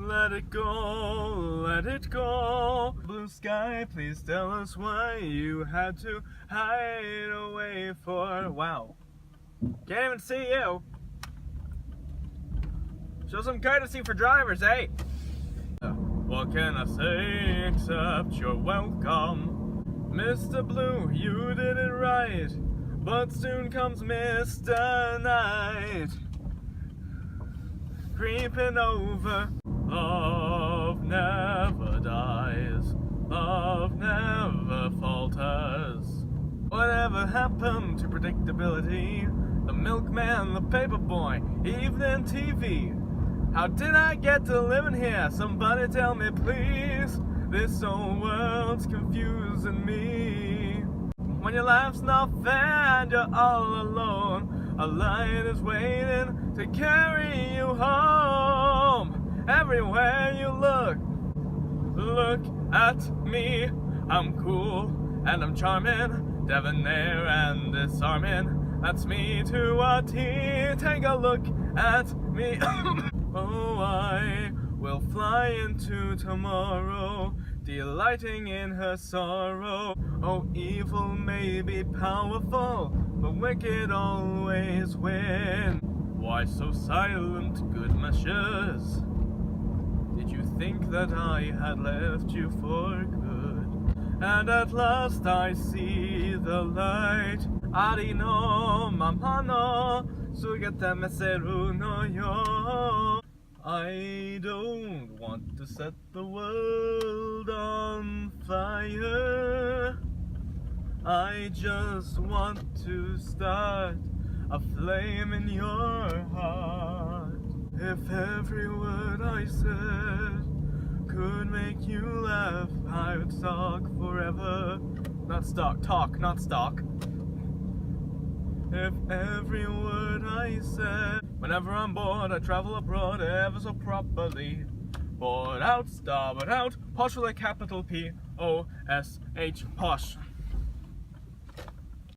Let it go, let it go. Blue sky, please tell us why you had to hide away for. Wow. Can't even see you. Show some courtesy for drivers, eh? What can I say except you're welcome? Mr. Blue, you did it right. But soon comes Mr. Night, creeping over. Love never dies, love never falters. Whatever happened to predictability? The milkman, the paperboy, evening TV. How did I get to living here? Somebody tell me please. This whole world's confusing me. When your life's not fair and you're all alone, a light is waiting to carry you home. Everywhere you look, look at me. I'm cool and I'm charming, debonair and disarming. That's me to a T. Take a look at me. Oh, I will fly into tomorrow, delighting in her sorrow. Oh, evil may be powerful, but wicked always win. Why so silent, good messieurs? Did you think that I had left you for good? And at last I see the light. Ari no mama no sugete meseru no yo. I don't want to set the world on fire. I just want to start a flame in your heart. If every word I said could make you laugh, I would talk forever. Not talk, not stalk. If every word I said. Whenever I'm bored, I travel abroad ever so properly. Bored out, starboard out, posh with a capital P-O-S-H, posh.